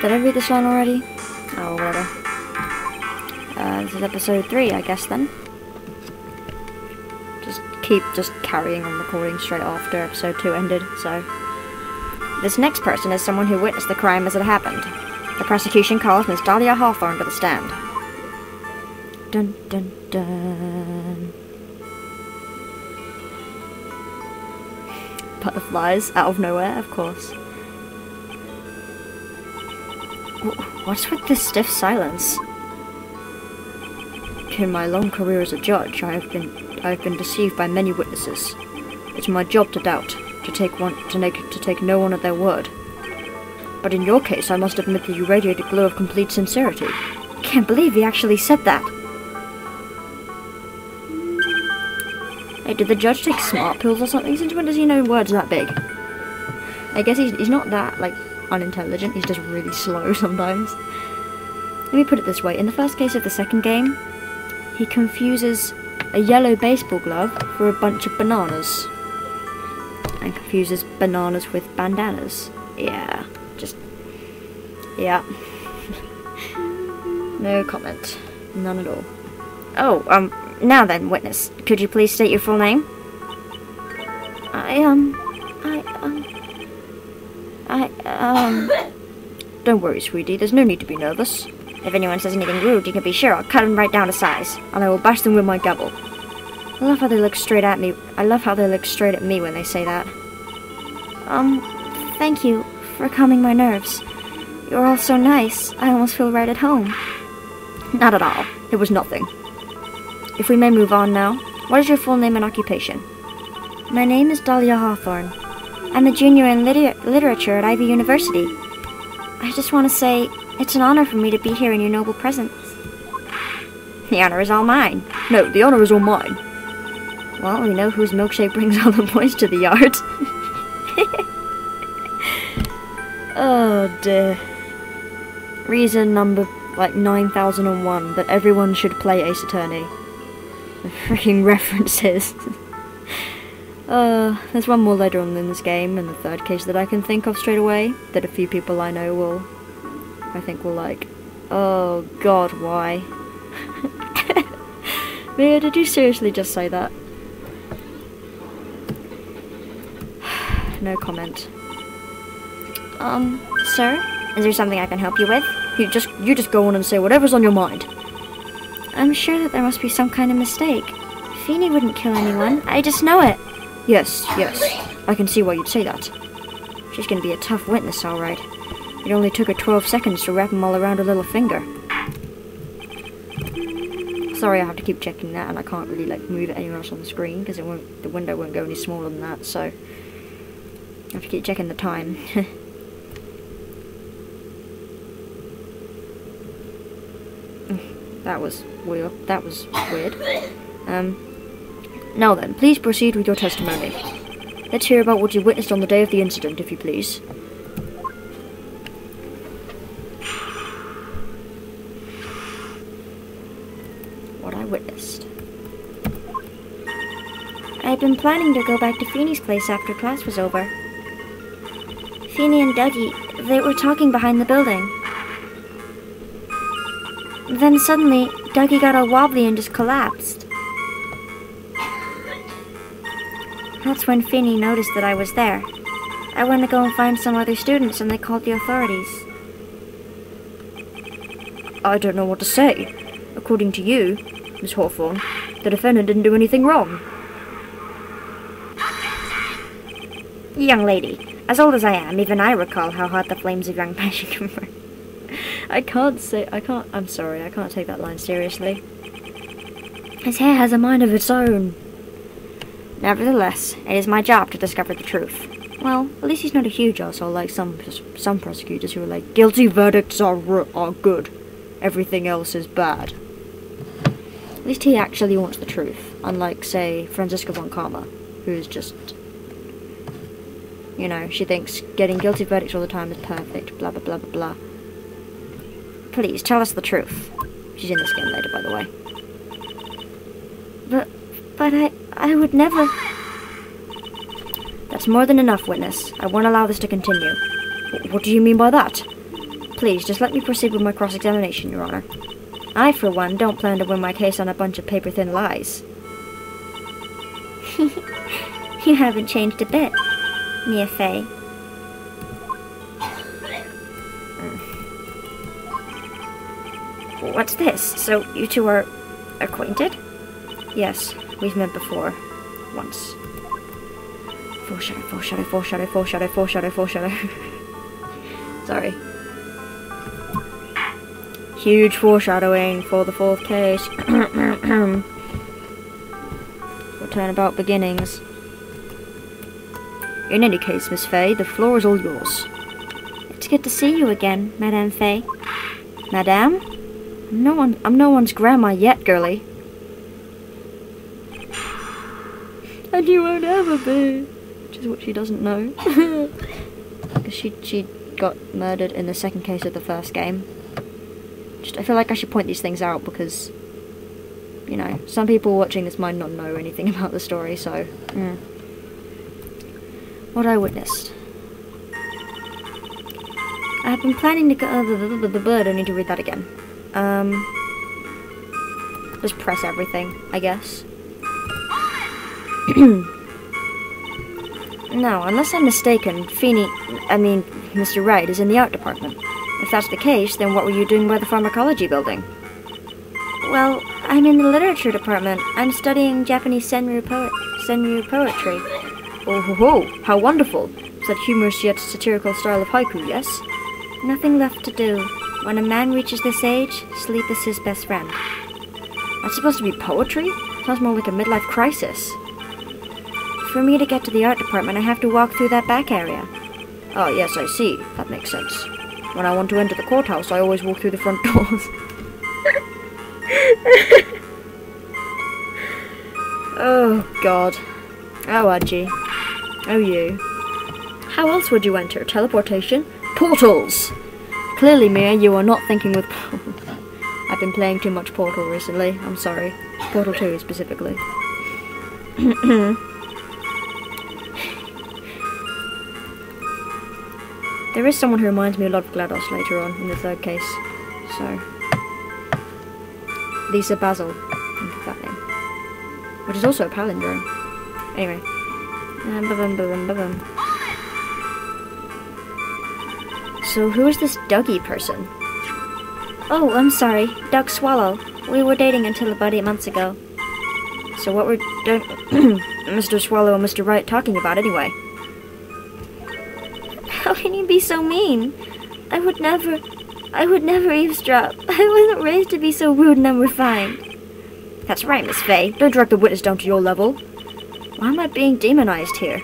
Did I read this line already? Oh, whatever. This is episode 3, I guess, then. Just carrying on recording straight after episode 2 ended, so. This next person is someone who witnessed the crime as it happened. The prosecution calls Miss Dahlia Hawthorne to the stand. Dun dun dun. Butterflies out of nowhere, of course. What's with this stiff silence? In my long career as a judge, I have been deceived by many witnesses. It's my job to doubt, to take no one at their word. But in your case, I must admit that you radiate a glow of complete sincerity. Can't believe he actually said that. Hey, did the judge take smart pills or something? Since when does he know words that big? I guess he's not that, like, unintelligent. He's just really slow sometimes. Let me put it this way. In the first case of the second game, he confuses a yellow baseball glove for a bunch of bananas. And confuses bananas with bandanas. Yeah, yeah. No comment. None at all. Oh, now then, witness. Could you please state your full name? Don't worry, sweetie. There's no need to be nervous. If anyone says anything rude, you can be sure I'll cut them right down to size, and I will bash them with my gavel. I love how they look straight at me. When they say that. Thank you for calming my nerves. You're all so nice. I almost feel right at home. Not at all. It was nothing. If we may move on now, what is your full name and occupation? My name is Dahlia Hawthorne. I'm a junior in literature at Ivy University. I just want to say, it's an honor for me to be here in your noble presence. The honor is all mine. No, the honor is all mine. Well, we know whose milkshake brings all the boys to the yard. Oh dear. Reason number, 9001 that everyone should play Ace Attorney. The freaking references. There's one more later on in this game, in the third case that I can think of straight away, that a few people I know will like. Oh god, why? Mia, did you seriously just say that? No comment. Sir? Is there something I can help you with? You just go on and say whatever's on your mind. I'm sure that there must be some kind of mistake. Feeny wouldn't kill anyone. I just know it. Yes. I can see why you'd say that. She's gonna be a tough witness, alright. It only took her 12 seconds to wrap them all around her little finger. Sorry, I have to keep checking that, and I can't really, move it anywhere else on the screen, because the window won't go any smaller than that, so I have to keep checking the time. That was weird. Now then, please proceed with your testimony. Let's hear about what you witnessed on the day of the incident, if you please. What I witnessed. I had been planning to go back to Feeny's place after class was over. Feeny and Dougie, they were talking behind the building. Then suddenly, Dougie got all wobbly and just collapsed. That's when Feeny noticed that I was there. I went to go and find some other students, and they called the authorities. I don't know what to say. According to you, Miss Hawthorne, the defendant didn't do anything wrong. Young lady, as old as I am, even I recall how hot the flames of young passion can burn. I'm sorry, I can't take that line seriously. His hair has a mind of its own. Nevertheless, it is my job to discover the truth. Well, at least he's not a huge arsehole like some prosecutors who are like, guilty verdicts are good. Everything else is bad. At least he actually wants the truth. Unlike, say, Franziska von Karma, who is just, you know, she thinks getting guilty verdicts all the time is perfect, blah blah blah blah blah. Please, tell us the truth. She's in this game later, by the way. But I would never... That's more than enough, witness. I won't allow this to continue. What do you mean by that? Please, just let me proceed with my cross-examination, Your Honor. I, for one, don't plan to win my case on a bunch of paper-thin lies. You haven't changed a bit, Mia Fey. What's this? So, you two are acquainted? Yes, we've met before. Once. Foreshadow, foreshadow, foreshadow, foreshadow, foreshadow, foreshadow. Sorry. Huge foreshadowing for the fourth case. For turnabout beginnings. In any case, Miss Fey, the floor is all yours. It's good to see you again, Madame Fey. Madame? I'm no one's grandma yet, girlie. And you won't ever be. Which is what she doesn't know. Because she got murdered in the second case of the first game. I feel like I should point these things out because, you know, some people watching this might not know anything about the story, so... What I witnessed. I've been planning to go... I don't need to read that again. Just press everything, I guess. No, unless I'm mistaken, Mr. Wright is in the art department. If that's the case, then what were you doing by the pharmacology building? Well, I'm in the literature department. I'm studying Japanese senryu poetry. Oh ho ho, how wonderful! Such humorous yet satirical style of haiku, yes? Nothing left to do. When a man reaches this age, sleep is his best friend. That's supposed to be poetry? Sounds more like a midlife crisis. For me to get to the art department, I have to walk through that back area. Oh yes, I see. That makes sense. When I want to enter the courthouse, I always walk through the front doors. Oh god. Oh Adji. Oh you. How else would you enter? Teleportation? Portals! Clearly, Mia, you are not thinking with... I've been playing too much Portal recently. I'm sorry. Portal 2 specifically. There is someone who reminds me a lot of GLaDOS later on in the third case. So... Lisa Basil. That name. Which is also a palindrome. Anyway. So who is this Dougie person? Oh, I'm sorry. Doug Swallow. We were dating until about 8 months ago. So what were Mr. Swallow and Mr. Wright talking about anyway? How can you be so mean? I would never eavesdrop. I wasn't raised to be so rude and unrefined. That's right, Miss Fey. Don't drag the witness down to your level. Why am I being demonized here?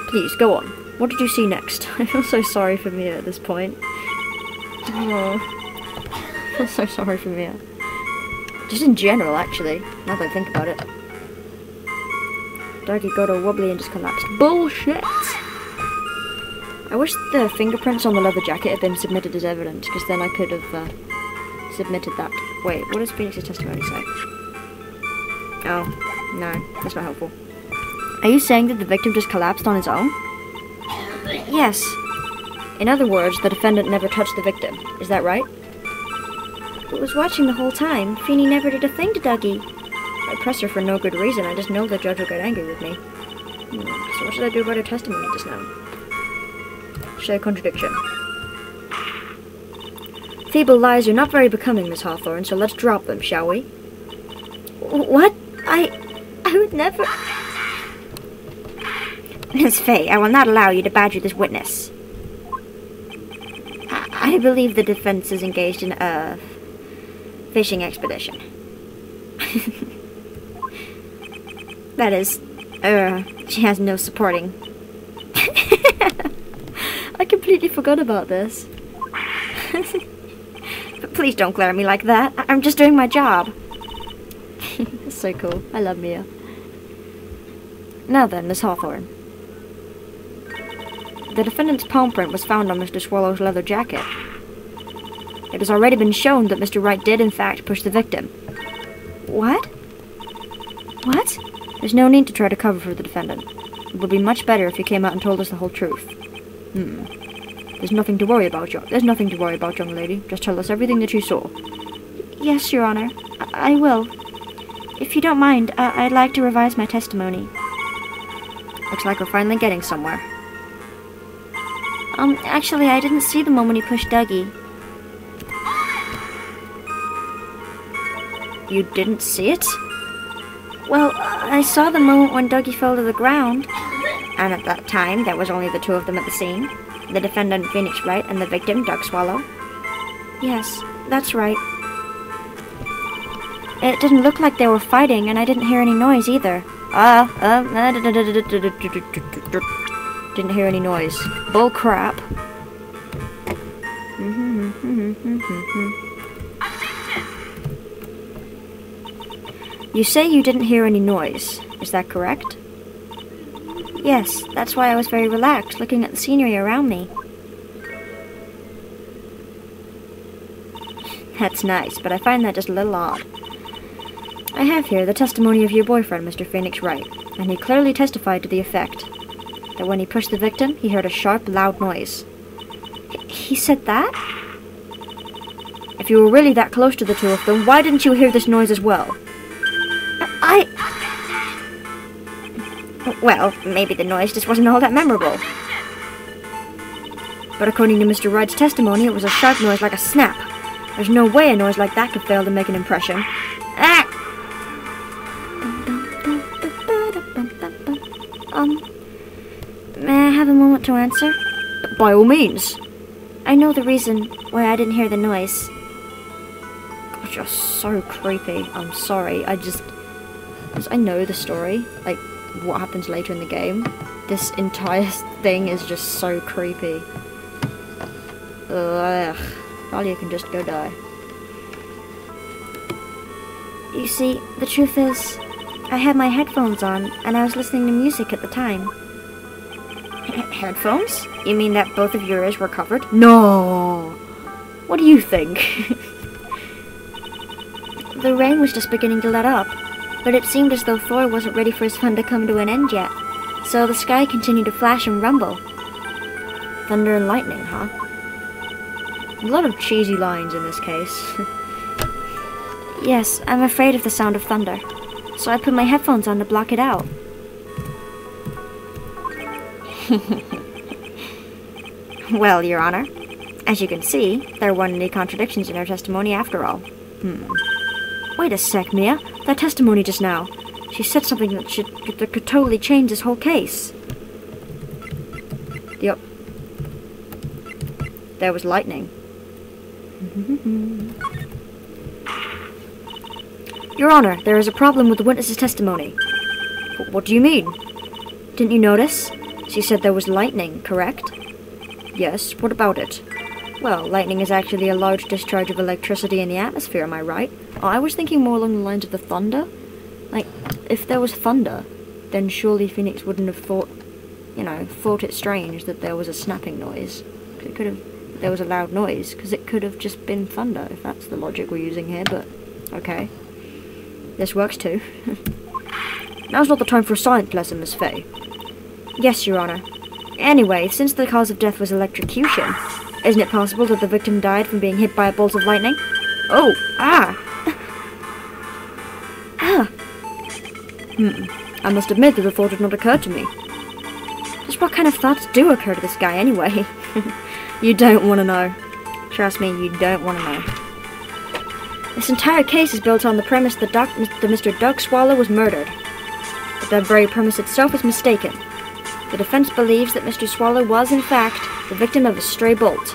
Please, go on. What did you see next? I feel so sorry for Mia at this point. Oh, I feel so sorry for Mia. Just in general, actually, now that I think about it. Dougie got all wobbly and just collapsed. Bullshit! I wish the fingerprints on the leather jacket had been submitted as evidence, because then I could have submitted that. Wait, what does Phoenix's testimony say? Oh, no, that's not helpful. Are you saying that the victim just collapsed on his own? Yes. In other words, the defendant never touched the victim. Is that right? I was watching the whole time. Feeny never did a thing to Dougie. I pressed her for no good reason. I just know the judge will get angry with me. So what should I do about her testimony just now? Show contradiction. Feeble lies are not very becoming, Miss Hawthorne, so let's drop them, shall we? What? I would never... Miss Fey, I will not allow you to badger this witness. I believe the defense is engaged in a fishing expedition. That is, she has no supporting. I completely forgot about this. But please don't glare at me like that. I'm just doing my job. That's so cool. I love Mia. Now then, Miss Hawthorne. The defendant's palm print was found on Mr. Swallow's leather jacket. It has already been shown that Mr. Wright did, in fact, push the victim. What? What? There's no need to try to cover for the defendant. It would be much better if you came out and told us the whole truth. The There's nothing to worry about, young lady. Just tell us everything that you saw. Yes, Your Honor. I will. If you don't mind, I'd like to revise my testimony. Looks like we're finally getting somewhere. Actually, I didn't see the moment he pushed Dougie. You didn't see it? Well, I saw the moment when Dougie fell to the ground. And at that time, there was only the two of them at the scene. The defendant, Phoenix Wright, and the victim, Doug Swallow. Yes, that's right. It didn't look like they were fighting, and I didn't hear any noise either. Didn't hear any noise. Bull crap. You say you didn't hear any noise. Is that correct? Yes, that's why I was very relaxed, looking at the scenery around me. That's nice, but I find that just a little odd. I have here the testimony of your boyfriend, Mr. Phoenix Wright, and he clearly testified to the effect that when he pushed the victim, he heard a sharp, loud noise. He said that? If you were really that close to the two of them, why didn't you hear this noise as well? Well, maybe the noise just wasn't all that memorable. But according to Mr. Wright's testimony, it was a sharp noise like a snap. There's no way a noise like that could fail to make an impression. Ah! May I have a moment to answer? By all means. I know the reason why I didn't hear the noise. Gosh, you're so creepy. I'm sorry. I know the story. Like, what happens later in the game. This entire thing is just so creepy. Ugh. Probably you can just go die. You see, the truth is, I had my headphones on, and I was listening to music at the time. Headphones? You mean that both of your ears were covered? No! What do you think? The rain was just beginning to let up, but it seemed as though Thor wasn't ready for his fun to come to an end yet, so the sky continued to flash and rumble. Thunder and lightning, huh? A lot of cheesy lines in this case. Yes, I'm afraid of the sound of thunder, so I put my headphones on to block it out. Well, Your Honor, as you can see, there weren't any contradictions in her testimony after all. Wait a sec, Mia. That testimony just now. She said something that could totally change this whole case. Yep. There was lightning. Your Honor, there is a problem with the witness's testimony. What do you mean? Didn't you notice? She said there was lightning, correct? Yes, what about it? Well, lightning is actually a large discharge of electricity in the atmosphere, am I right? Oh, I was thinking more along the lines of the thunder. Like, if there was thunder, then surely Phoenix wouldn't have thought it strange that there was a snapping noise. There was a loud noise, because it could have just been thunder, if that's the logic we're using here, but okay. This works too. Now's not the time for a science lesson, Miss Fay. Yes, Your Honor. Anyway, since the cause of death was electrocution, isn't it possible that the victim died from being hit by a bolt of lightning? Oh, ah! Ah! I must admit that the thought had not occurred to me. Just what kind of thoughts do occur to this guy anyway? You don't want to know. Trust me, you don't want to know. This entire case is built on the premise that Mr. Doug Swallow was murdered. But that very premise itself is mistaken. The defense believes that Mr. Swallow was, in fact, the victim of a stray bolt.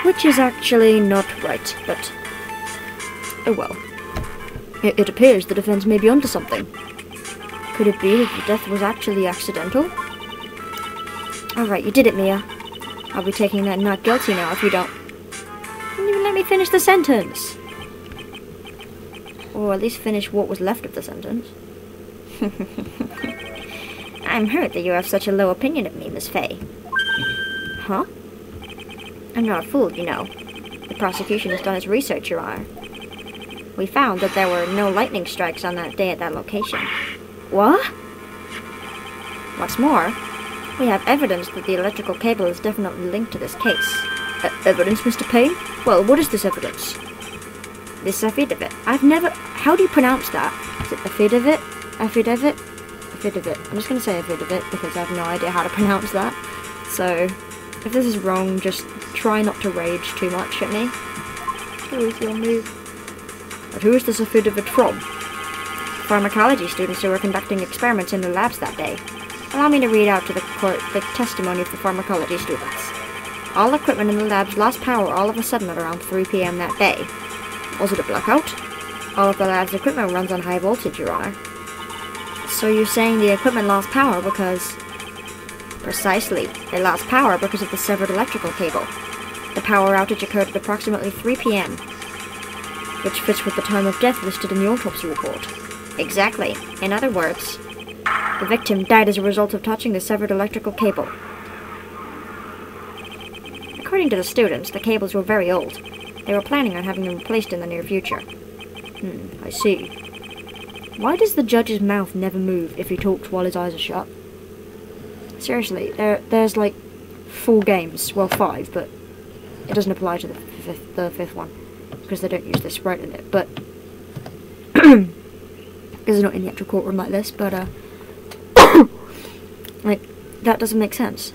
Which is actually not right, but... oh well. It appears the defense may be onto something. Could it be that the death was actually accidental? Alright, you did it, Mia. I'll be taking that not guilty now if you don't... Didn't even let me finish the sentence! Or at least finish what was left of the sentence. I'm hurt that you have such a low opinion of me, Miss Fay. Huh? I'm not a fool, you know. The prosecution has done its research, Your Honor. We found that there were no lightning strikes on that day at that location. What? What's more, We have evidence that the electrical cable is definitely linked to this case. Evidence, Mr. Payne? Well, what is this evidence? This affidavit. I've never... How do you pronounce that? Is it affidavit? Affidavit? Affidavit. I'm just going to say affidavit because I have no idea how to pronounce that. So, if this is wrong, just try not to rage too much at me. Go with your move. But who is this affidavit from? Pharmacology students who were conducting experiments in the labs that day. Allow me to read out to the court the testimony of the pharmacology students. All equipment in the labs lost power all of a sudden at around 3 p.m. that day. Was it a blackout? All of the lab's equipment runs on high voltage, Your Honor. So you're saying the equipment lost power because... Precisely. They lost power because of the severed electrical cable. The power outage occurred at approximately 3 p.m., which fits with the time of death listed in the autopsy report. Exactly. In other words, the victim died as a result of touching the severed electrical cable. According to the students, the cables were very old. They were planning on having them replaced in the near future. I see. Why does the judge's mouth never move if he talks while his eyes are shut? Seriously, there's like 4 games, well 5, but it doesn't apply to the fifth one because they don't use this Wright in it. But because it's not in the actual courtroom like this, but like that doesn't make sense.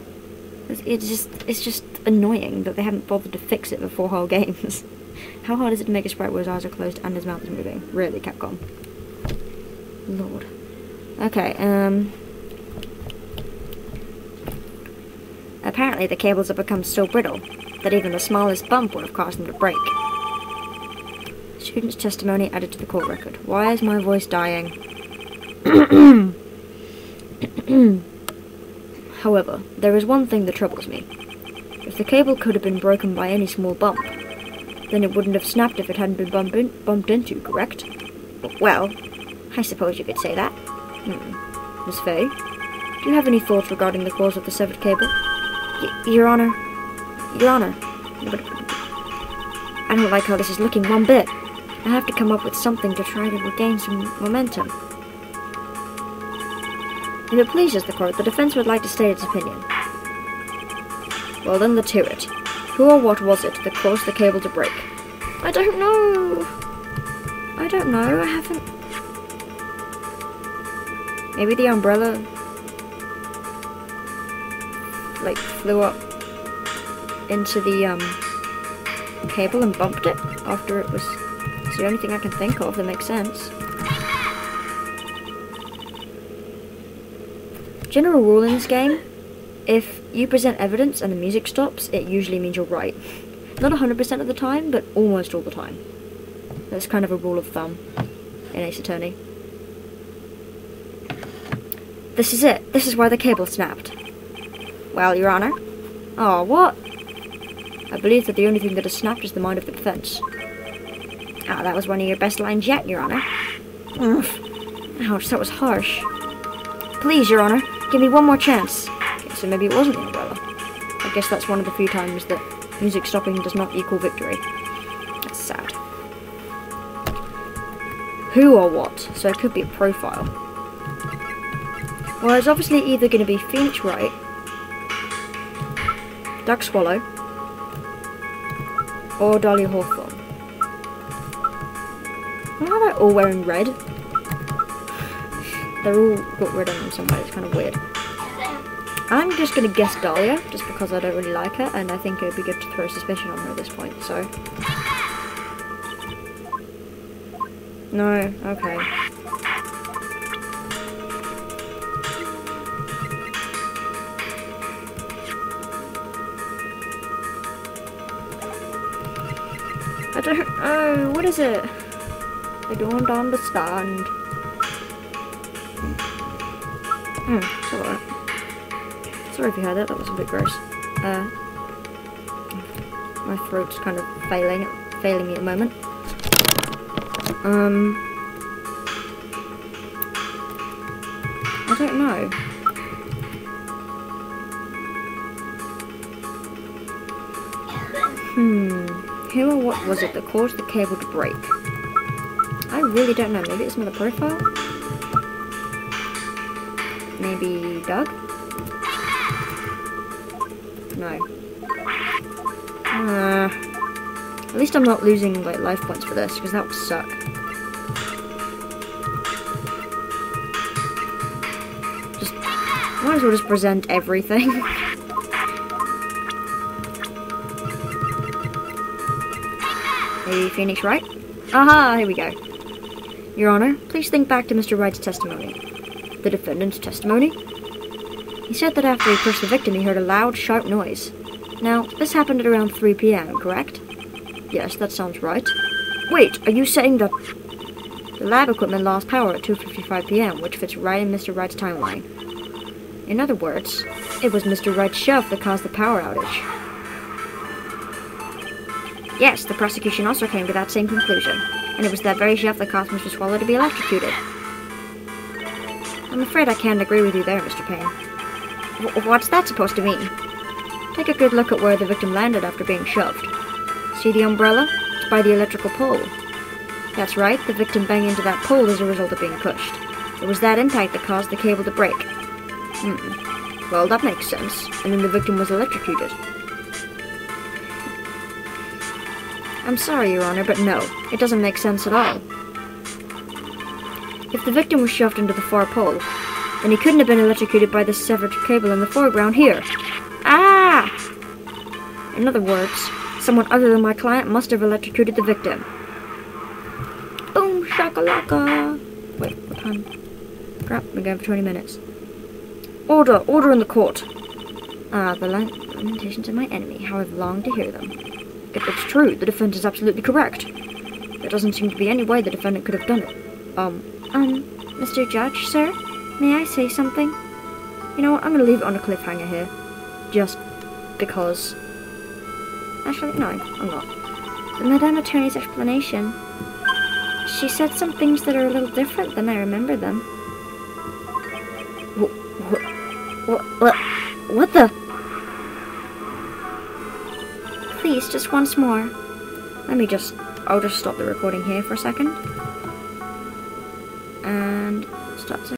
It's just annoying that they haven't bothered to fix it for 4 whole games. How hard is it to make a sprite where his eyes are closed and his mouth is moving? Really, Capcom. Lord. Okay, apparently the cables have become so brittle that even the smallest bump would have caused them to break. Student's testimony added to the court record. Why is my voice dying? However, there is one thing that troubles me. If the cable could have been broken by any small bump, then it wouldn't have snapped if it hadn't been bumped into, correct? Well, I suppose you could say that. Miss Faye, do you have any thoughts regarding the cause of the severed cable? Your Honor. Your Honor. I don't like how this is looking one bit. I have to come up with something to try to regain some momentum. If it pleases the court, the defense would like to state its opinion. Well then, let's hear it. Who or what was it that caused the cable to break? I don't know. I don't know. I haven't... Maybe the umbrella... like, flew up into the, cable and bumped it after it was... It's the only thing I can think of that makes sense. General rule in this game, if you present evidence and the music stops, it usually means you're right. Not 100% of the time, but almost all the time. That's kind of a rule of thumb in Ace Attorney. This is it. This is why the cable snapped. Well, Your Honor. Oh, what? I believe that the only thing that has snapped is the mind of the defense. Ah, that was one of your best lines yet, Your Honor. Oof. Ouch, that was harsh. Please, Your Honor, give me one more chance. Okay, so maybe it wasn't the umbrella. I guess that's one of the few times that music stopping does not equal victory. That's sad. Who or what? So it could be a profile. Well, it's obviously either going to be Phoenix Wright, Doug Swallow, or Dahlia Hawthorne. Why are they all wearing red? They're all got red on them somewhere, it's kind of weird. I'm just going to guess Dahlia, just because I don't really like her, and I think it would be good to throw suspicion on her at this point, so... No, okay. I don't know, what is it? I don't understand. It's alright. Sorry if you heard that, that was a bit gross. My throat's kind of failing me at the moment. I don't know. Who or what was it that caused the cable to break? I really don't know. Maybe it's another profile? Maybe Doug? No. At least I'm not losing like life points for this, because that would suck. Might as well just present everything. Hey, Phoenix Wright? Aha, here we go. Your Honor, please think back to Mr. Wright's testimony. The defendant's testimony? He said that after he pushed the victim, he heard a loud, sharp noise. Now, this happened at around 3 p.m., correct? Yes, that sounds right. Wait, are you saying that the lab equipment lost power at 2:55 p.m., which fits right in Mr. Wright's timeline? In other words, it was Mr. Wright's shelf that caused the power outage. Yes, the prosecution also came to that same conclusion, and it was that very shelf that caused Mr. Swallow to be electrocuted. I'm afraid I can't agree with you there, Mr. Payne. What's that supposed to mean? Take a good look at where the victim landed after being shoved. See the umbrella? It's by the electrical pole. That's right, the victim banged into that pole as a result of being pushed. It was that impact that caused the cable to break. Well, that makes sense. And then the victim was electrocuted. I'm sorry, Your Honor, but no. It doesn't make sense at all. If the victim was shoved into the far pole, then he couldn't have been electrocuted by the severed cable in the foreground here. Ah! In other words, someone other than my client must have electrocuted the victim. Boom shakalaka! Wait, what time? Crap, we're going for 20 minutes. Order! Order in the court! The lamentations of my enemy. How I've longed to hear them. If it's true, the defendant is absolutely correct. There doesn't seem to be any way the defendant could have done it. Mr. Judge, sir? May I say something? You know what, I'm gonna leave it on a cliffhanger here. Just because. Actually, no, I'm not. The Madame Attorney's explanation. She said some things that are a little different than I remember them. What the? Please, just once more. I'll just stop the recording here for a second. And stop second.